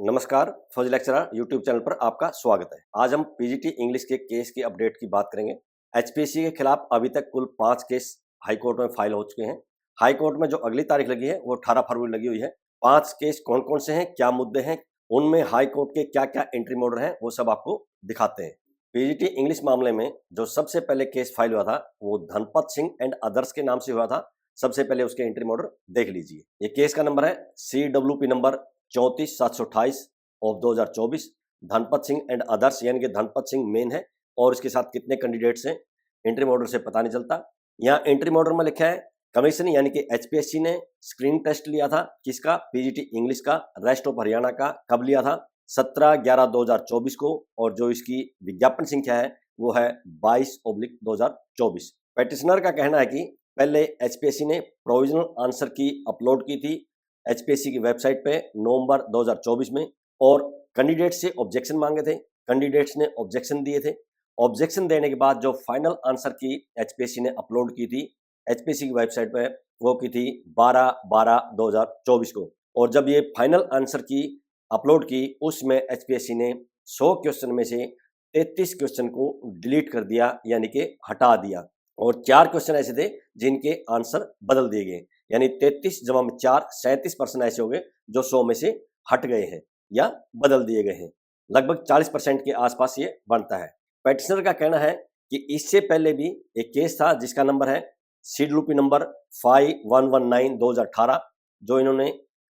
नमस्कार, फौजी lecturer YouTube channel पर आपका स्वागत है। आज हम पीजीटी इंग्लिश के केस की अपडेट की बात करेंगे। एचपीएससी के खिलाफ अभी तक कुल 5 केस हाई कोर्ट में फाइल हो चुके हैं। हाई कोर्ट में जो अगली तारीख लगी है वो 18 फरवरी लगी हुई है। 5 केस कौन कौन से हैं, क्या मुद्दे हैं, उनमें हाई कोर्ट के क्या क्या एंट्री ऑर्डर हैं, वो सब आपको दिखाते हैं। पीजीटी इंग्लिश मामले में जो सबसे पहले केस फाइल हुआ था वो धनपत सिंह एंड अदर्स के नाम से हुआ था। सबसे पहले उसके एंट्री ऑर्डर देख लीजिए। ये केस का नंबर है CWP number 34,728 of 2024। Dhanpat Singh and others यानी कि धनपत सिंह मेन है और इसके साथ कितने कैंडिडेट्स हैं एंट्री ऑर्डर से पता नहीं चलता। यहाँ एंट्री ऑर्डर में लिखा है कमीशन यानी कि एचपीएससी ने स्क्रीन टेस्ट लिया था किसका, पीजीटी इंग्लिश का, रेस्ट ऑफ हरियाणा का कब लिया था, 17/11/2024 को, और जो इसकी विज्ञापन संख्या है वो है 22/2024। पेटिशनर का कहना है कि पहले एचपीएससी ने प्रोविजनल आंसर की अपलोड की थी एचपीएससी की वेबसाइट पे नवंबर 2024 में, और कैंडिडेट से ऑब्जेक्शन मांगे थे। कैंडिडेट्स ने ऑब्जेक्शन दिए थे। ऑब्जेक्शन देने के बाद जो फाइनल आंसर की एचपीएससी ने अपलोड की थी एचपीएससी की वेबसाइट पे, वो की थी 12/12/2024 को, और जब ये फाइनल आंसर की अपलोड की उसमें एचपीएससी ने 100 क्वेश्चन में से 33 क्वेश्चन को डिलीट कर दिया यानी कि हटा दिया, और 4 क्वेश्चन ऐसे थे जिनके आंसर बदल दिए गए, यानी 33 जमा में 4 37% ऐसे हो गए जो 100 में से हट गए हैं या बदल दिए गए हैं। लगभग 40% के आसपास ये बनता है। पेटिशनर का कहना है कि इससे पहले भी एक केस था जिसका नंबर है CWP नंबर 5119/2018, जो इन्होंने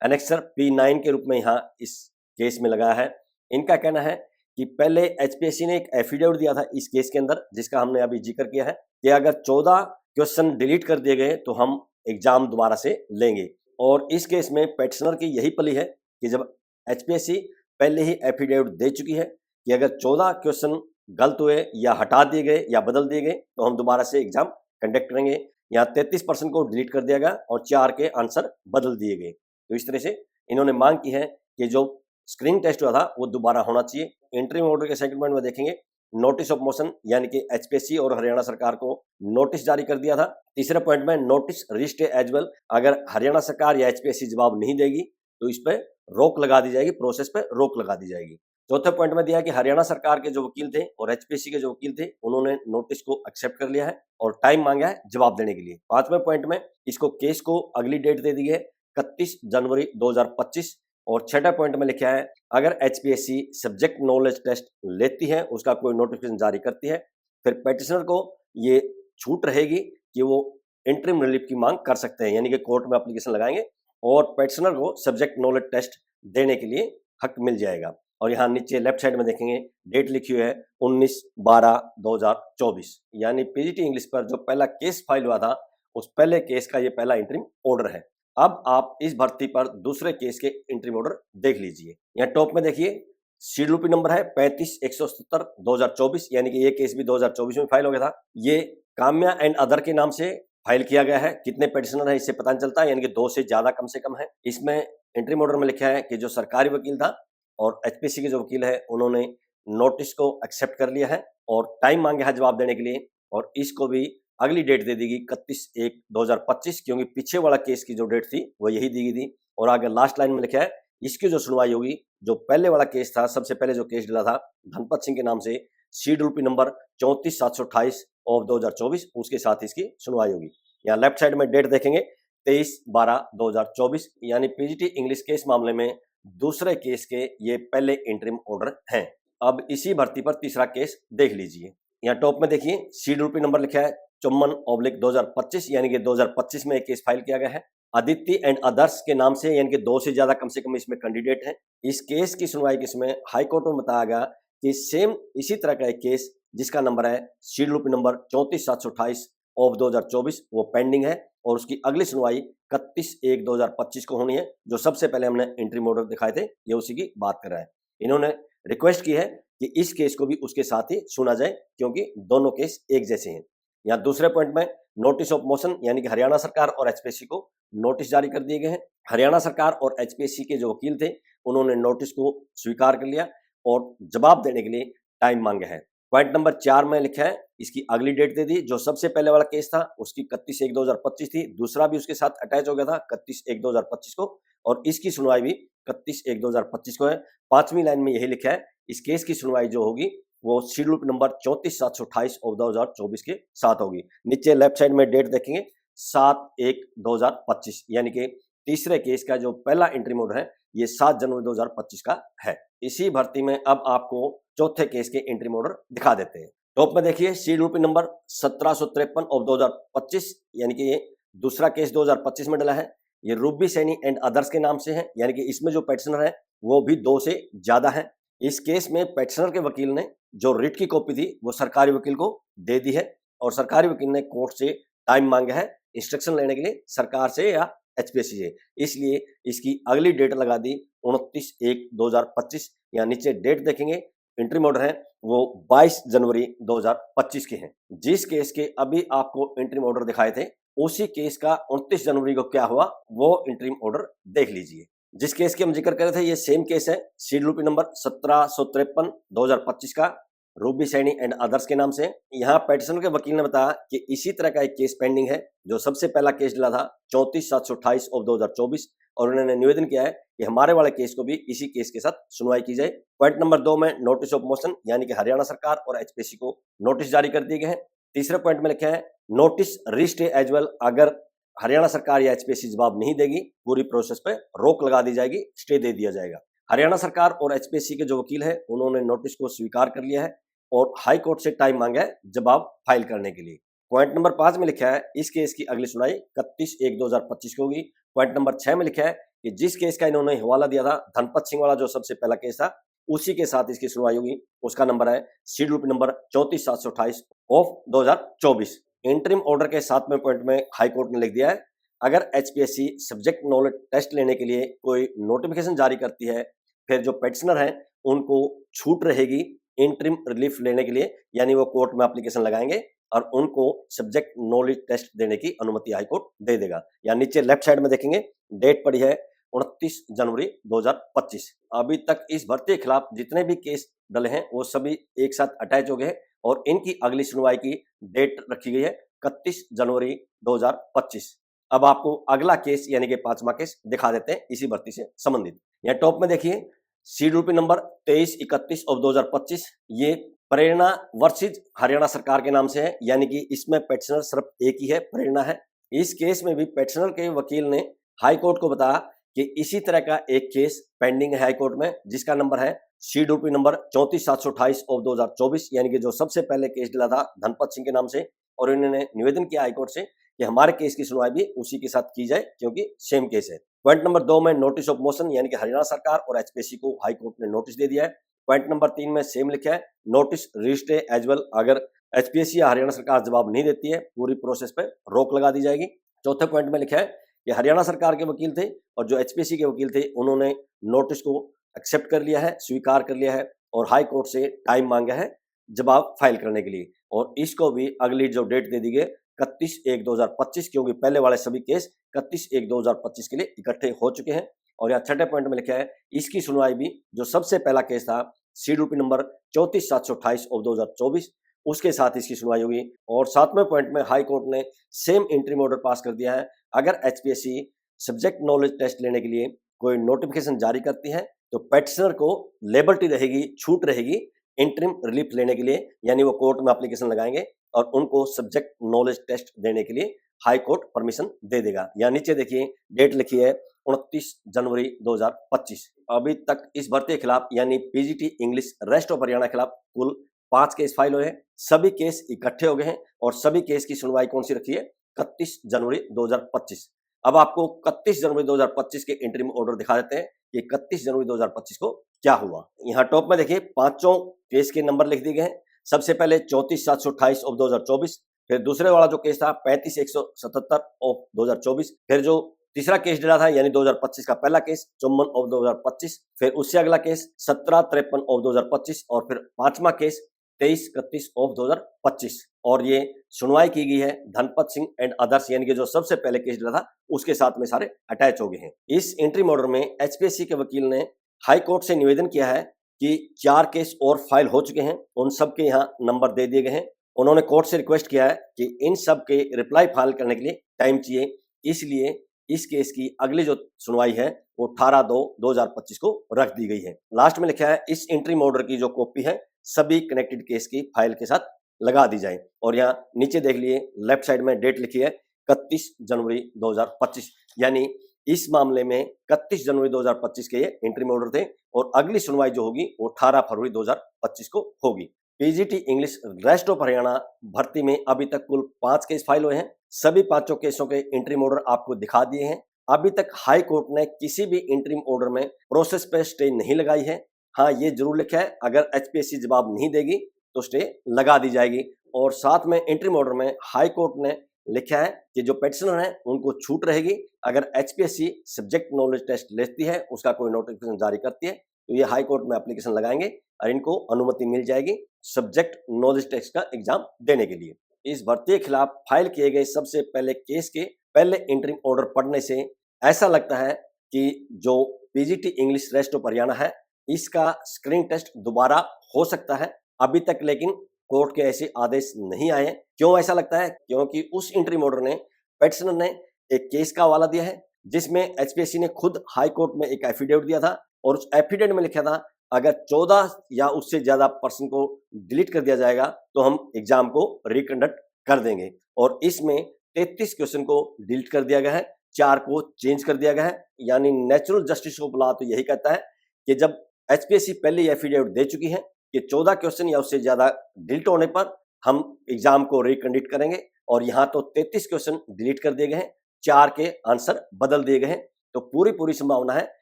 एनेक्सर P9 के रूप में यहाँ इस केस में लगाया है। इनका कहना है कि पहले एचपीएससी ने एक एफिडेविट दिया था इस केस के अंदर जिसका हमने अभी जिक्र किया है कि अगर 14 क्वेश्चन डिलीट कर दिए गए तो हम एग्जाम दोबारा से लेंगे, और इस केस में पेटिशनर की यही पली है कि जब एचपीएससी पहले ही एफिडेविट दे चुकी है कि अगर 14 क्वेश्चन गलत हुए या हटा दिए गए या बदल दिए गए तो हम दोबारा से एग्जाम कंडक्ट करेंगे। यहाँ 33% को डिलीट कर दिया गया और 4 के आंसर बदल दिए गए। तो इस तरह से इन्होंने मांग की है कि जो स्क्रीन टेस्ट हुआ था वो दोबारा होना चाहिए। एंट्री ऑर्डर के सेकंड पॉइंट में देखेंगे नोटिस ऑफ मोशन यानी कि एचपीएससी और हरियाणा सरकार को नोटिस जारी कर दिया था। तीसरे पॉइंट में नोटिस रिस्टे एज वेल, अगर हरियाणा सरकार या एचपीएससी जवाब नहीं देगी तो इस पर रोक लगा दी जाएगी, प्रोसेस पे रोक लगा दी जाएगी। चौथे पॉइंट में दिया कि हरियाणा सरकार के जो वकील थे और एचपीएससी के जो वकील थे उन्होंने नोटिस को एक्सेप्ट कर लिया है और टाइम मांगा है जवाब देने के लिए। पांचवें पॉइंट में इसको केस को अगली डेट दे दी है 31 जनवरी 2025, और छठा पॉइंट में लिखा है अगर एचपीएससी सब्जेक्ट नॉलेज टेस्ट लेती है, उसका कोई नोटिफिकेशन जारी करती है, फिर पेटिशनर को ये छूट रहेगी कि वो इंटरिम रिलीफ की मांग कर सकते हैं, यानी कि कोर्ट में एप्लीकेशन लगाएंगे और पेटिशनर को सब्जेक्ट नॉलेज टेस्ट देने के लिए हक मिल जाएगा। और यहाँ नीचे लेफ्ट साइड में देखेंगे डेट लिखी हुई है 19/12/2024, यानी पीजीटी इंग्लिश पर जो पहला केस फाइल हुआ था उस पहले केस का ये पहला इंटरिम ऑर्डर है। अब आप इस भर्ती पर दूसरे केस के इंटरिम ऑर्डर देख लीजिए। यहाँ टॉप में देखिए CWP नंबर है 35/170/2024, यानी कि ये केस भी 2024 में फाइल हो गया था। ये काम्या एंड अदर के नाम से फाइल किया गया है। कितने पेटिशनर है इससे पता नहीं चलता, यानी कि 2 से ज्यादा कम से कम है। इसमें इंटरिम ऑर्डर में लिखा है कि जो सरकारी वकील था और एचपीएससी के जो वकील है उन्होंने नोटिस को एक्सेप्ट कर लिया है और टाइम मांगा है जवाब देने के लिए, और इसको भी अगली डेट दे दी गई 31/1/2025, क्योंकि पीछे वाला केस की जो डेट थी वो यही दी गई थी। और आगे लास्ट लाइन में लिखा है इसकी जो सुनवाई होगी, जो पहले वाला केस था, सबसे पहले जो केस डाला था धनपत सिंह के नाम से, CWP नंबर 34,728 ऑफ 2024, उसके साथ इसकी सुनवाई होगी। यहाँ लेफ्ट साइड में डेट देखेंगे 23/12/2024, यानी पीजीटी इंग्लिश केस मामले में दूसरे केस के ये पहले इंटरिम ऑर्डर हैं। अब इसी भर्ती पर तीसरा केस देख लीजिए। यहाँ टॉप में देखिए CWP नंबर लिखा है 54/2025, यानी कि 2025 में एक केस फाइल किया गया है अदिति एंड अदर्स के नाम से, यानी कि 2 से ज्यादा कम से कम इसमें कैंडिडेट हैं। इस केस की सुनवाई किसमें, हाई कोर्ट में बताया गया कि सेम इसी तरह का एक केस जिसका नंबर है CWP नंबर 34,728 ऑफ 2024 वो पेंडिंग है, और उसकी अगली सुनवाई 31/1/2025 को होनी है। जो सबसे पहले हमने इंटरिम ऑर्डर दिखाए थे ये उसी की बात कर रहा है। इन्होंने रिक्वेस्ट की है कि इस केस को भी उसके साथ ही सुना जाए क्योंकि दोनों केस एक जैसे हैं। यहाँ दूसरे पॉइंट में नोटिस ऑफ मोशन, यानी कि हरियाणा सरकार और एचपीएससी को नोटिस जारी कर दिए गए हैं। हरियाणा सरकार और एचपीएससी के जो वकील थे उन्होंने नोटिस को स्वीकार कर लिया और जवाब देने के लिए टाइम मांगा है। पॉइंट नंबर 4 में लिखा है, इसकी अगली डेट दे दी। जो सबसे पहले वाला केस था उसकी 31/1/2025 थी, दूसरा भी उसके साथ अटैच हो गया था 31/1/2025 को, और इसकी सुनवाई भी 31/1/2025 को है। 5वीं लाइन में यही लिखा है, इस केस की सुनवाई जो होगी वो शेड्यूल नंबर 34/728/2024 के साथ होगी। नीचे लेफ्ट साइड में डेट देखेंगे 7/1/2025, यानी कि तीसरे केस का जो पहला इंट्रीम ऑर्डर है ये 7 जनवरी 2025 का है। इसी भर्ती में अब आपको चौथे केस के इंट्रीम ऑर्डर दिखा देते हैं। टॉप में देखिए शेड्यूल नंबर 1753/2025, यानी कि ये दूसरा केस 2025 में डला है। ये रूबी सैनी एंड अदर्स के नाम से है, यानी कि इसमें जो पेटिशनर है वो भी 2 से ज्यादा है। इस केस में पेटिशनर के वकील ने जो रिट की कॉपी थी वो सरकारी वकील को दे दी है, और सरकारी वकील ने कोर्ट से टाइम मांगा है इंस्ट्रक्शन लेने के लिए, सरकार से या एचपीएससी से। इसलिए इसकी अगली डेट लगा दी 29/1/2025। यहाँ नीचे डेट देखेंगे, इंट्रीम ऑर्डर है वो 22 जनवरी 2025 के हैं। जिस केस के अभी आपको इंट्रीम ऑर्डर दिखाए थे उसी केस का 29 जनवरी को क्या हुआ वो इंट्रीम ऑर्डर देख लीजिए। जिस केस की हम जिक्र कर रहे थे ये सेम केस है, शेड्यूल नंबर 1753/2025 का, रूबी सैनी एंड अदर्स के नाम से। यहाँ पेटिशनर के वकील ने बताया कि इसी तरह का एक केस पेंडिंग है जो सबसे पहला केस डला था 34/728/2024, और उन्होंने निवेदन किया है कि हमारे वाले केस को भी इसी केस के साथ सुनवाई की जाए। पॉइंट नंबर 2 में नोटिस ऑफ मोशन, यानी कि हरियाणा सरकार और एचपीएससी को नोटिस जारी कर दिए गए हैं। तीसरे पॉइंट में लिखा है नोटिस रीस्टे एज वेल, अगर हरियाणा सरकार या एचपीएससी जवाब नहीं देगी पूरी प्रोसेस पे रोक लगा दी जाएगी, स्टे दे दिया जाएगा। हरियाणा सरकार और एचपीएससी के जो वकील है उन्होंने नोटिस को स्वीकार कर लिया है और हाई कोर्ट से टाइम मांगा है जवाब फाइल करने के लिए। पॉइंट नंबर 5 में लिखा है इस केस की अगली सुनवाई 31/1/2025 को होगी। पॉइंट नंबर 6 में लिखा है कि जिस केस का इन्होंने हवाला दिया था धनपत सिंह वाला जो सबसे पहला केस था उसी के साथ इसकी सुनवाई होगी। उसका नंबर है शेड्यूल नंबर 34/728/2024। इंटरिम ऑर्डर के 7वें पॉइंट में हाई कोर्ट ने लिख दिया है, अगर एचपीएससी सब्जेक्ट नॉलेज टेस्ट लेने के लिए कोई नोटिफिकेशन जारी करती है, फिर जो पेटिशनर है उनको छूट रहेगी इंटरिम रिलीफ लेने के लिए, यानी वो कोर्ट में एप्लीकेशन लगाएंगे और उनको सब्जेक्ट नॉलेज टेस्ट देने की अनुमति हाई कोर्ट दे देगा। या नीचे लेफ्ट साइड में देखेंगे डेट पड़ी है 29 जनवरी 2025। अभी तक इस भर्ती के खिलाफ जितने भी केस डले हैं वो सभी एक साथ अटैच हो गए हैं और इनकी अगली सुनवाई की डेट रखी गई है 31 जनवरी 2025। अब आपको अगला केस यानी कि 5वां केस दिखा देते हैं इसी भर्ती से संबंधित। यहाँ टॉप में देखिए सीडब्ल्यूपी नंबर 2331/2025, ये प्रेरणा वर्सेज हरियाणा सरकार के नाम से है, यानी कि इसमें पेटिशनर सिर्फ एक ही है, प्रेरणा है। इस केस में भी पेटिशनर के वकील ने हाई कोर्ट को बताया कि इसी तरह का एक केस पेंडिंग है हाई कोर्ट में, जिसका नंबर है सीडब्ल्यूपी नंबर 34/728/2024, यानी कि जो सबसे पहले केस डला था धनपत सिंह के नाम से, और इन्होंने निवेदन किया हाईकोर्ट से कि हमारे केस की सुनवाई भी उसी के साथ की जाए क्योंकि सेम केस है। पॉइंट नंबर 2 में नोटिस ऑफ मोशन, यानी कि हरियाणा सरकार और एचपीएससी को हाईकोर्ट ने नोटिस दे दिया है। पॉइंट नंबर 3 में सेम लिखा है नोटिस रजिस्ट्रे एज वेल, अगर एचपीएससी या हरियाणा सरकार जवाब नहीं देती है पूरी प्रोसेस पे रोक लगा दी जाएगी। चौथे पॉइंट में लिखा है कि हरियाणा सरकार के वकील थे और जो एचपीएससी के वकील थे उन्होंने नोटिस को एक्सेप्ट कर लिया है, स्वीकार कर लिया है और हाई कोर्ट से टाइम मांगा है जवाब फाइल करने के लिए, और इसको भी अगली जो डेट दे दी गई 31/1/2025, क्योंकि पहले वाले सभी केस 31/1/2025 के लिए इकट्ठे हो चुके हैं। और यहाँ छठे पॉइंट में लिखा है इसकी सुनवाई भी जो सबसे पहला केस था सीडब्ल्यूपी नंबर 34/728/2024 उसके साथ इसकी सुनवाई होगी। और 7वें पॉइंट में हाई कोर्ट ने सेम इंटरिम ऑर्डर पास कर दिया है, अगर एचपीएससी सब्जेक्ट नॉलेज टेस्ट लेने के लिए कोई नोटिफिकेशन जारी करती है तो पेटिशनर को लिबर्टी रहेगी, छूट रहेगी इंटरिम रिलीफ लेने के लिए, यानी वो कोर्ट में एप्लीकेशन लगाएंगे और उनको सब्जेक्ट नॉलेज टेस्ट देने के लिए हाई कोर्ट परमिशन दे देगा। या नीचे देखिए डेट लिखी है 29 जनवरी 2025। अभी तक इस भर्ती के खिलाफ यानी PGT English rest of Haryana के खिलाफ कुल 5 केस फाइल हुए हैं। सभी केस इकट्ठे हो गए हैं और सभी केस की सुनवाई कौन सी रखी है 31 जनवरी 2025। अब आपको 31 जनवरी 2025 के इंटरिम ऑर्डर दिखा देते हैं कि 31 जनवरी 2025 को क्या हुआ। यहाँ टॉप में देखिए पांचों केस के नंबर लिख दिए गए हैं। सबसे पहले 34/728/2024, फिर दूसरे वाला जो केस था 35/177/2024, फिर जो तीसरा केस डला था यानी 2025 का पहला केस 54/2025, फिर उससे अगला केस 17/53/2025 और फिर पांचवा केस 23/31/2025। और ये सुनवाई की गई है धनपत सिंह एंड अदर्स, यानी कि जो सबसे पहले केस डला था उसके साथ में सारे अटैच हो गए हैं। इस इंटरिम ऑर्डर में एचपीएससी के वकील ने हाई कोर्ट से निवेदन किया है कि 4 केस और फाइल हो चुके हैं, उन सब के यहाँ नंबर दे दिए गए हैं। उन्होंने कोर्ट से रिक्वेस्ट किया है कि इन सब के रिप्लाई फाइल करने के लिए टाइम चाहिए, इसलिए इस केस की अगली जो सुनवाई है वो 18/2/2025 को रख दी गई है। लास्ट में लिखा है इस इंटरिम ऑर्डर की जो कॉपी है सभी कनेक्टेड केस की फाइल के साथ लगा दी जाए। और यहाँ नीचे देख लिए लेफ्ट साइड में डेट लिखी है 31 जनवरी 2025, यानी इस मामले में 31 जनवरी 2025 के ये इंटरिम ऑर्डर थे और अगली सुनवाई जो होगी वो 18 फरवरी 2025 को होगी। PGT English rest of Haryana भर्ती में अभी तक कुल 5 केस फाइल हुए हैं। सभी 5 केसों के इंटरिम ऑर्डर आपको दिखा दिए हैं। अभी तक हाई कोर्ट ने किसी भी इंटरिम ऑर्डर में प्रोसेस पे स्टे नहीं लगाई है। हाँ, ये जरूर लिखा है अगर एचपीएससी जवाब नहीं देगी तो स्टे लगा दी जाएगी। और साथ में इंटरिम ऑर्डर में हाई कोर्ट ने लिखा है कि जो पेटिशनर है उनको छूट रहेगी, अगर एचपीएससी सब्जेक्ट नॉलेज टेस्ट लेती है, उसका कोई नोटिफिकेशन जारी करती है तो ये हाई कोर्ट में एप्लीकेशन लगाएंगे और इनको अनुमति मिल जाएगी सब्जेक्ट नॉलेज टेस्ट का एग्जाम देने के लिए। इस भर्ती के खिलाफ फाइल किए गए सबसे पहले केस के पहले इंटरिम ऑर्डर पढ़ने से ऐसा लगता है कि जो PGT English rest of Haryana है इसका स्क्रीन टेस्ट दोबारा हो सकता है। अभी तक लेकिन कोर्ट के ऐसे आदेश नहीं आए। क्यों ऐसा लगता है? क्योंकि उस इंटरिम ऑर्डर ने पेटिशनर ने एक केस का हवाला दिया है जिसमें एचपीएससी ने खुद हाई कोर्ट में एक एफिडेविट दिया था और उस एफिडेविट में लिखा था अगर 14 या उससे ज्यादा पर्सन को डिलीट कर दिया जाएगा तो हम एग्जाम को रिकंडक्ट कर देंगे। और इसमें 33 क्वेश्चन को डिलीट कर दिया गया है, 4 को चेंज कर दिया गया है। यानी नेचुरल जस्टिस ऑफ लॉ तो यही कहता है कि जब एचपीएससी पहले एफिडेविट दे चुकी है कि 14 क्वेश्चन या उससे ज्यादा डिलीट होने पर हम एग्जाम को रिकंडक्ट करेंगे और यहाँ तो 33 क्वेश्चन डिलीट कर दिए गए हैं, 4 के आंसर बदल दिए गए हैं, तो पूरी संभावना है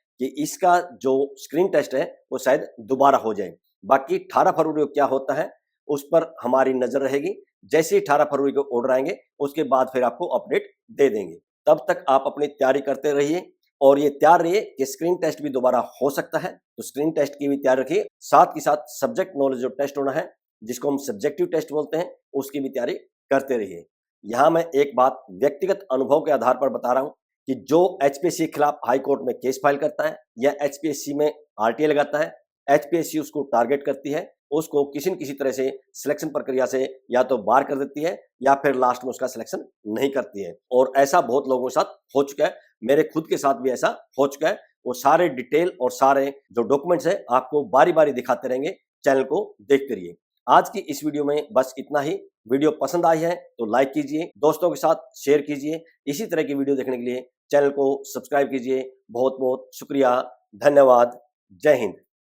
कि इसका जो स्क्रीन टेस्ट है वो शायद दोबारा हो जाए। बाकी 18 फरवरी को क्या होता है उस पर हमारी नजर रहेगी। जैसे ही 18 फरवरी को ऑर्डर आएंगे उसके बाद फिर आपको अपडेट दे देंगे। तब तक आप अपनी तैयारी करते रहिए और ये तैयार रहिए कि स्क्रीन टेस्ट भी दोबारा हो सकता है, तो स्क्रीन टेस्ट की भी तैयारी रखिए। साथ ही साथ सब्जेक्ट नॉलेज जो टेस्ट होना है जिसको हम सब्जेक्टिव टेस्ट बोलते हैं उसकी भी तैयारी करते रहिए। यहाँ मैं एक बात व्यक्तिगत अनुभव के आधार पर बता रहा हूँ कि जो एचपीएससी के खिलाफ हाई कोर्ट में केस फाइल करता है या एचपीएससी में आरटीए लगाता है, एचपीएससी उसको टारगेट करती है, उसको किसी न किसी तरह से सिलेक्शन प्रक्रिया से या तो बाहर कर देती है या फिर लास्ट में उसका सिलेक्शन नहीं करती है। और ऐसा बहुत लोगों के साथ हो चुका है, मेरे खुद के साथ भी ऐसा हो चुका है। वो सारे डिटेल और सारे जो डॉक्यूमेंट्स है आपको बारी बारी दिखाते रहेंगे, चैनल को देखते रहिए। आज की इस वीडियो में बस इतना ही। वीडियो पसंद आई है तो लाइक कीजिए, दोस्तों के साथ शेयर कीजिए। इसी तरह की वीडियो देखने के लिए चैनल को सब्सक्राइब कीजिए। बहुत बहुत शुक्रिया, धन्यवाद, जय हिंद।